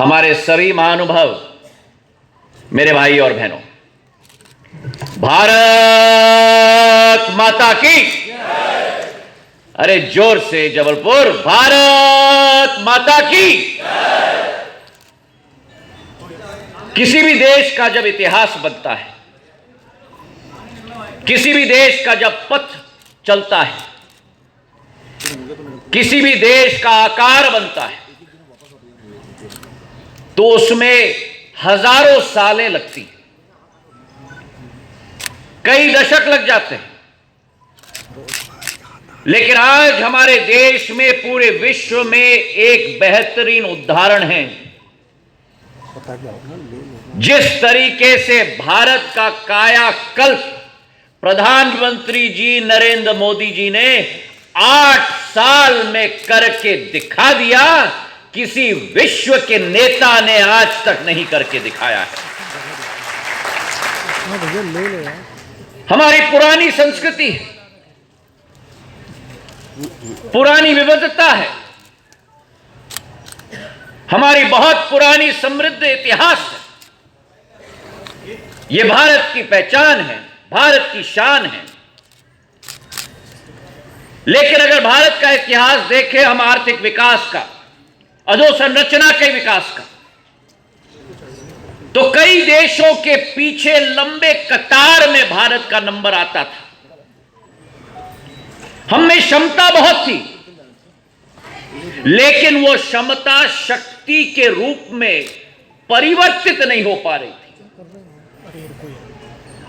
हमारे सभी महानुभाव, मेरे भाई और बहनों, भारत माता की, अरे जोर से जबलपुर, भारत माता की। किसी भी देश का जब इतिहास बनता है, किसी भी देश का जब पथ चलता है, किसी भी देश का आकार बनता है, तो उसमें हजारों सालें लगती हैं, कई दशक लग जाते हैं। लेकिन आज हमारे देश में, पूरे विश्व में एक बेहतरीन उदाहरण है। जिस तरीके से भारत का कायाकल्प प्रधानमंत्री जी नरेंद्र मोदी जी ने 8 साल में करके दिखा दिया, किसी विश्व के नेता ने आज तक नहीं करके दिखाया है। हमारी पुरानी संस्कृति है, पुरानी विविधता है, हमारी बहुत पुरानी समृद्ध इतिहास है। यह भारत की पहचान है, भारत की शान है। लेकिन अगर भारत का इतिहास देखें हम, आर्थिक विकास का, अधोसंरचना के विकास का, तो कई देशों के पीछे लंबे कतार में भारत का नंबर आता था। हम में क्षमता बहुत थी, लेकिन वो क्षमता शक्ति के रूप में परिवर्तित नहीं हो पा रही थी।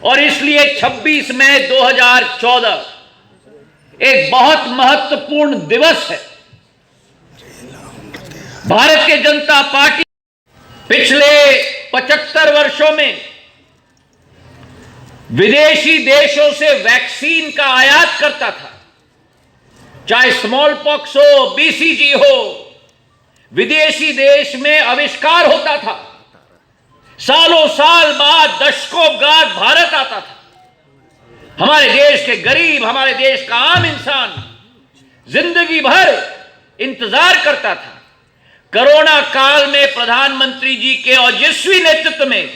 और इसलिए 26 मई 2014 एक बहुत महत्वपूर्ण दिवस है। भारतीय जनता पार्टी पिछले 75 वर्षों में विदेशी देशों से वैक्सीन का आयात करता था। चाहे स्मॉल पॉक्स हो, बीसीजी हो, विदेशी देश में आविष्कार होता था। सालों साल बाद, दशकों बाद भारत आता था। हमारे देश के गरीब, हमारे देश का आम इंसान जिंदगी भर इंतजार करता था। कोरोना काल में प्रधानमंत्री जी के ओजस्वी नेतृत्व में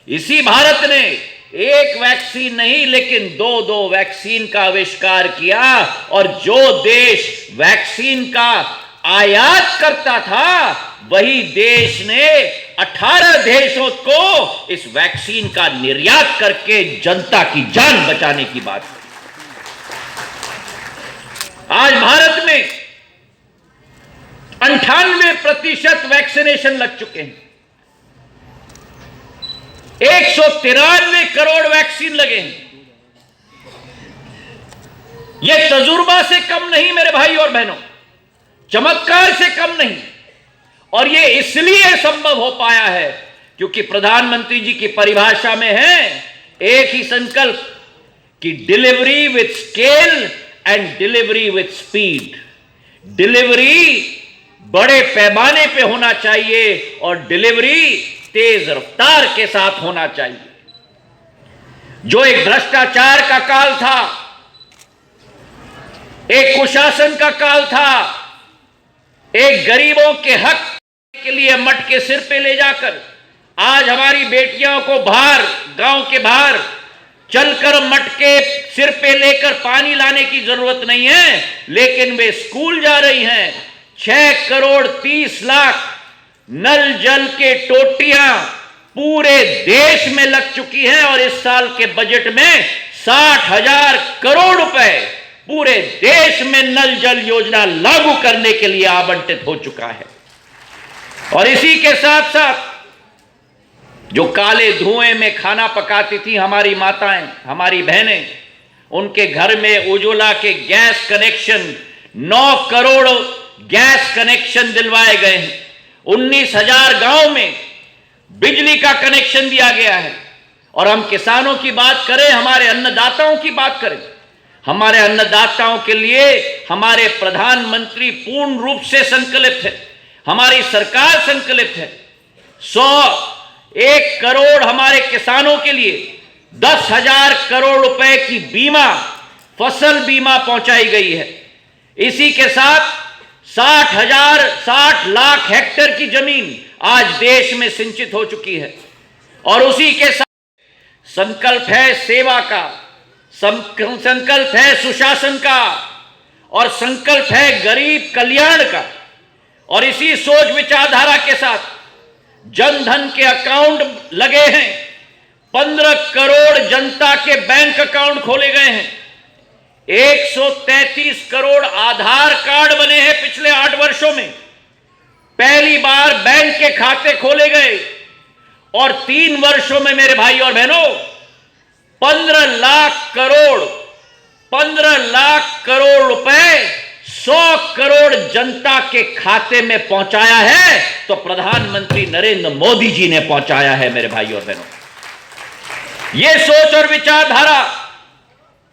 इसी भारत ने एक वैक्सीन नहीं, लेकिन दो वैक्सीन का आविष्कार किया। और जो देश वैक्सीन का आयात करता था, वही देश ने 18 देशों को इस वैक्सीन का निर्यात करके जनता की जान बचाने की बात की। आज भारत में 98% वैक्सीनेशन लग चुके हैं। 193 करोड़ वैक्सीन लगे हैं। यह तजुर्बा से कम नहीं मेरे भाई और बहनों, चमत्कार से कम नहीं। और यह इसलिए संभव हो पाया है क्योंकि प्रधानमंत्री जी की परिभाषा में है एक ही संकल्प कि delivery with scale and delivery with speed. Delivery बड़े पैमाने पे होना चाहिए और डिलीवरी तेज रफ्तार के साथ होना चाहिए। जो एक भ्रष्टाचार का काल था, एक कुशासन का काल था, एक गरीबों के हक के लिए मटके सिर पे ले जाकर आज हमारी बेटियों को बाहर, गांव के बाहर चलकर मटके सिर पे लेकर पानी लाने की जरूरत नहीं है, लेकिन वे स्कूल जा रही हैं। 6 करोड़ 30 लाख नल जल के टोटियां पूरे देश में लग चुकी हैं और इस साल के बजट में 60,000 करोड़ रुपए पूरे देश में नल जल योजना लागू करने के लिए आवंटित हो चुका है। और इसी के साथ साथ जो काले धुएं में खाना पकाती थी हमारी माताएं, हमारी बहनें, उनके घर में उज्ज्वला के gas connection, 9 crore gas connection दिलवाए गए हैं। 19,000 गांव में बिजली का कनेक्शन दिया गया है। और हम किसानों की बात करें, हमारे अन्नदाताओं की बात करें, हमारे अन्नदाताओं के लिए हमारे प्रधानमंत्री पूर्ण रूप से संकल्पित है, हमारी सरकार संकल्पित है। 1 करोड़ हमारे किसानों के लिए 10,000 करोड़ रुपए की बीमा, फसल बीमा पहुंचाई गई है। इसी के साथ 60 लाख हेक्टेयर की जमीन आज देश में सिंचित हो चुकी है। और उसी के साथ संकल्प है सेवा का, संकल्प है सुशासन का, और संकल्प है गरीब कल्याण का। और इसी सोच विचारधारा के साथ जनधन के अकाउंट लगे हैं, 15 करोड़ जनता के बैंक अकाउंट खोले गए हैं, 133 करोड़ आधार कार्ड बने हैं पिछले 8 वर्षों में, पहली बार बैंक के खाते खोले गए, और 3 वर्षों में मेरे भाई और बहनों 15 लाख करोड़ रुपए 100 करोड़ जनता के खाते में पहुंचाया है तो प्रधानमंत्री नरेंद्र मोदी जी ने पहुंचाया है मेरे भाई और बहनों। यह सोच और विचारधारा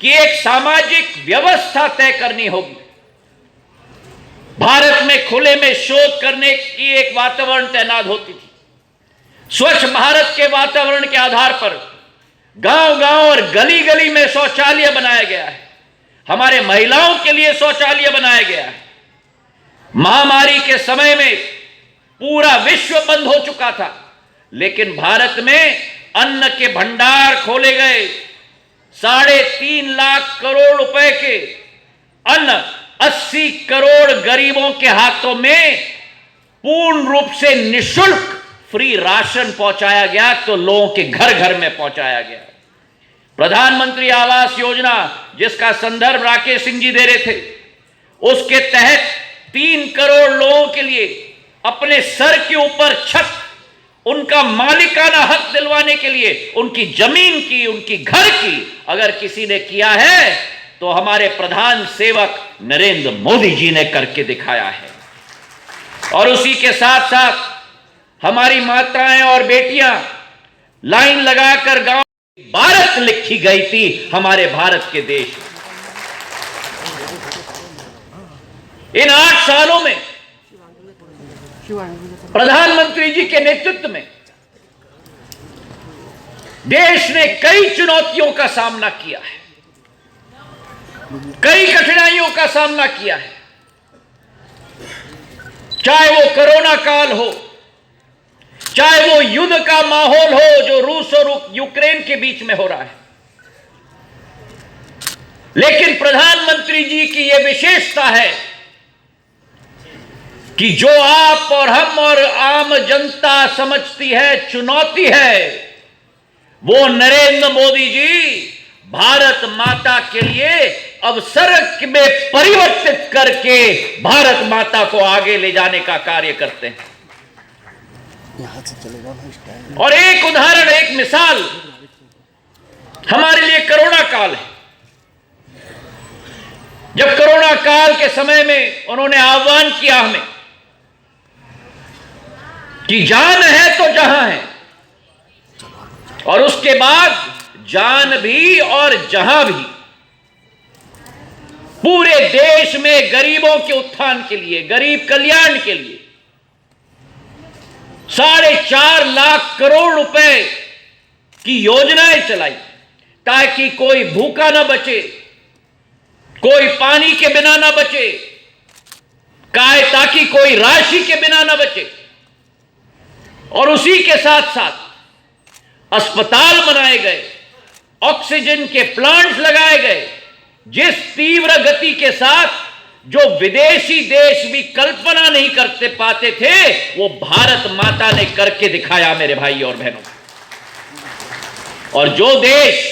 कि एक सामाजिक व्यवस्था तय करनी होगी। भारत में खुले में शोध करने की एक वातावरण तैनात होती थी। स्वच्छ भारत के वातावरण के आधार पर गांव-गांव और गली-गली में शौचालय बनाया गया है। हमारे महिलाओं के लिए शौचालय बनाया गया है। महामारी के समय में पूरा विश्व बंद हो चुका था, लेकिन भारत में अन्न के भंडार खोले गए। 3.5 लाख करोड़ रुपए के अन्न 80 करोड़ गरीबों के हाथों में पूर्ण रूप से निःशुल्क फ्री राशन पहुंचाया गया, तो लोगों के घर घर में पहुंचाया गया। प्रधानमंत्री आवास योजना, जिसका संदर्भ राकेश सिंह जी दे रहे थे, उसके तहत 3 करोड़ लोगों के लिए अपने सर के ऊपर छत, उनका मालिकाना हक दिलवाने के लिए उनकी जमीन की, उनकी घर की अगर किसी ने किया है तो हमारे प्रधान सेवक नरेंद्र मोदी जी ने करके दिखाया है। और उसी के साथ साथ हमारी माताएं और बेटियां लाइन लगाकर गांव भारत लिखी गई थी हमारे भारत के देश में। इन 8 सालों में प्रधानमंत्री जी के नेतृत्व में देश ने कई चुनौतियों का सामना किया है, कई कठिनाइयों का सामना किया है। चाहे वो कोरोना काल हो, चाहे वो युद्ध का माहौल हो जो रूस और यूक्रेन के बीच में हो रहा है, लेकिन प्रधानमंत्री जी की यह विशेषता है कि जो आप और हम और आम जनता समझती है चुनौती है, वो नरेंद्र मोदी जी भारत माता के लिए अवसर में परिवर्तित करके भारत माता को आगे ले जाने का कार्य करते हैं। और एक उदाहरण, एक मिसाल हमारे लिए कोरोना काल है। जब कोरोना काल के समय में उन्होंने आह्वान किया हमें कि जान है तो जहां है, और उसके बाद जान भी और जहां भी पूरे देश में गरीबों के उत्थान के लिए, गरीब कल्याण के लिए 4.5 लाख करोड़ रुपए की योजनाएं चलाई, ताकि कोई भूखा ना बचे, कोई पानी के बिना ना बचे, ताकि कोई राशि के बिना ना बचे। और उसी के साथ साथ अस्पताल बनाए गए, ऑक्सीजन के प्लांट्स लगाए गए, जिस तीव्र गति के साथ जो विदेशी देश भी कल्पना नहीं करते पाते थे, वो भारत माता ने करके दिखाया मेरे भाई और बहनों। और जो देश